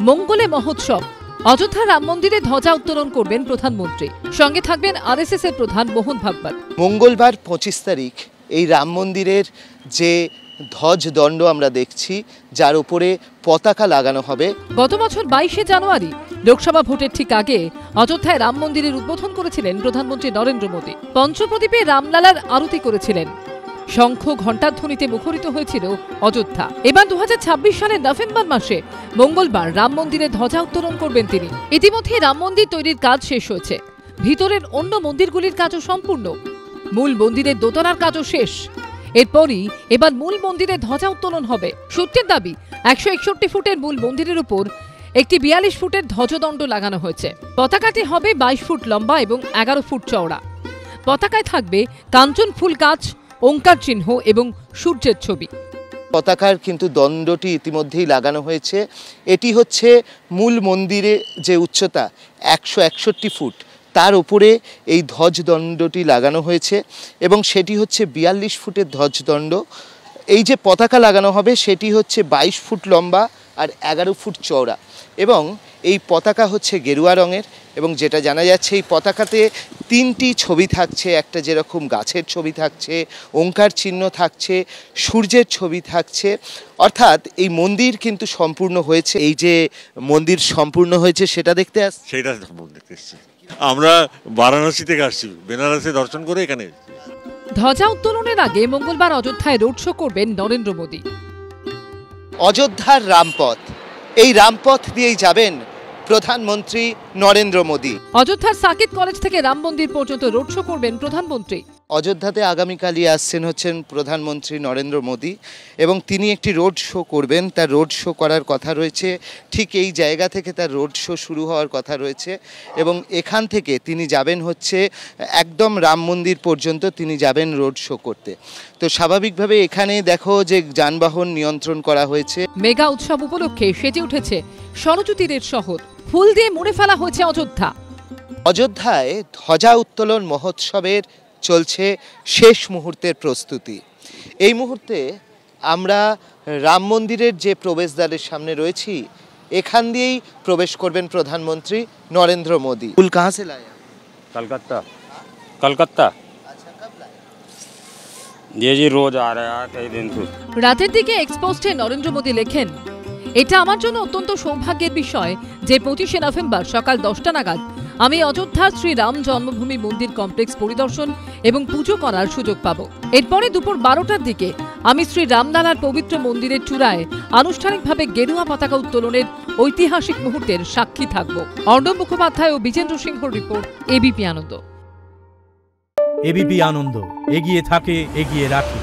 মঙ্গলে মহোৎসব। অযোধ্যা রাম মন্দিরে ধ্বজা উত্তোলন করবেন প্রধানমন্ত্রী, সঙ্গে থাকবেন আরএসএস এর প্রধান মোহন ভাগবত। মঙ্গলবার 25 তারিখ এই রাম মন্দিরের যে ধ্বজদণ্ড আমরা দেখছি, যার উপরে পতাকা লাগানো হবে। গত বছর 22শে জানুয়ারি লোকসভা ভোটের ঠিক আগে অযোধ্যায় রাম মন্দিরের উদ্বোধন করেছিলেন প্রধানমন্ত্রী নরেন্দ্র মোদী। পঞ্চপ্রদীপে রামলালার আরতি করেছিলেন। শঙ্খ ঘণ্টাধ্বনিতে মুখরিত হয়েছিল অযোধ্যা। এবার 2026 সালের নভেম্বর মাসে মঙ্গলবার রাম মন্দিরে ধ্বজা উত্তোলন করবেন তিনি। ইতিমধ্যে রাম মন্দির তৈরির কাজ শেষ হয়েছে। ভিতরের অন্য মন্দিরগুলির কাজও সম্পূর্ণ। মূল মন্দিরের দোতলার কাজও শেষ। এরপরই এবার মূল মন্দিরে ধ্বজা উত্তোলন হবে। সূত্রের দাবি, 161 ফুটের মূল মন্দিরের উপর একটি 42 ফুটের ধ্বজদণ্ড লাগানো হয়েছে। পতাকাটি হবে 22 ফুট লম্বা এবং 11 ফুট চওড়া। পতাকায় থাকবে কাঞ্চন ফুল গাছ, ওঙ্কার চিহ্ন এবং সূর্যের ছবি। পতাকার কিন্তু দণ্ডটি ইতিমধ্যেই লাগানো হয়েছে। এটি হচ্ছে মূল মন্দিরে যে উচ্চতা 161 ফুট, তার উপরে এই ধ্বজদণ্ডটি লাগানো হয়েছে এবং সেটি হচ্ছে 42 ফুটের ধ্বজদণ্ড। এই যে পতাকা লাগানো হবে সেটি হচ্ছে 22 ফুট লম্বা আর 11 ফুট চওড়া এবং এই পতাকা হচ্ছে গেরুয়া রঙের। এবং যেটা জানা যাচ্ছে, এই পতাকাতে 3টি ছবি থাকছে। একটা যেরকম গাছের ছবি থাকছে, ওঙ্কার চিহ্ন থাকছে, সূর্যের ছবি থাকছে। অর্থাৎ এই মন্দির কিন্তু সম্পূর্ণ হয়েছে। এই যে মন্দির সম্পূর্ণ হয়েছে সেটা দেখতে আসছে। সেটা দেখতে এসেছি। আমরা বারাণসী থেকে আসছি, বেনারসে দর্শন করে এখানে। ধ্বজা উত্তোলনের আগে মঙ্গলবার অযোধ্যায় রোড শো করবেন নরেন্দ্র মোদী। অযোধ্যার রামপথ, এই রামপথ দিয়েই যাবেন প্রধানমন্ত্রী নরেন্দ্র মোদী। অযোধ্যার সাকেত কলেজ থেকে রাম মন্দির পর্যন্ত রোড শো করবেন প্রধানমন্ত্রী। অযোধ্যাতে আগামীকালই আসছেন হচ্ছেন প্রধানমন্ত্রী নরেন্দ্র মোদী এবং তিনি একটি রোড শো করবেন। তার রোড শো করার কথা রয়েছে, ঠিক এই জায়গা থেকে তার রোড শো শুরু হওয়ার কথা রয়েছে এবং এখান থেকে তিনি যাবেন হচ্ছে একদম রাম মন্দির পর্যন্ত তিনি যাবেন রোড শো করতে। তো স্বাভাবিকভাবে এখানে দেখো যে যানবাহন নিয়ন্ত্রণ করা হয়েছে। মেগা উৎসব উপলক্ষে সেজে উঠেছে ষড়যতীরের শহর। ফুল দিয়ে মুড়ে ফেলা হয়েছে অযোধ্যা। অযোধ্যায় ধ্বজা উত্তোলন মহোৎসবের চলছে শেষ মুহূর্তের প্রস্তুতি। এই মুহূর্তে আমরা রাম মন্দিরের যে প্রবেশদ্বারের সামনে রয়েছি, এখান দিয়েই প্রবেশ করবেন প্রধানমন্ত্রী নরেন্দ্র মোদী। ফুল কাহা সে লায়া? कलकत्ता। कलकत्ता जी रोज आ रहा है कई दिन से। রাতের দিকে এক্সপোস্টে নরেন্দ্র মোদী লেখেন, এটা আমার জন্য অত্যন্ত সৌভাগ্যের বিষয় যে 25শে নভেম্বর সকাল 10টা নাগাদ আমি অযোধ্যার শ্রী রাম জন্মভূমি মন্দির কমপ্লেক্স পরিদর্শন এবং পুজো করার সুযোগ পাব। এরপরে দুপুর 12টার দিকে আমি শ্রী রামলালার পবিত্র মন্দিরের চূড়ায় আনুষ্ঠানিকভাবে গেরুয়া পতাকা উত্তোলনের ঐতিহাসিক মুহূর্তের সাক্ষী থাকব। অর্ণব মুখোপাধ্যায় ও বিজেন্দ্র সিংহর রিপোর্ট, এবিপি আনন্দ। এবিপি আনন্দ, এগিয়ে থাকে, এগিয়ে রাখে।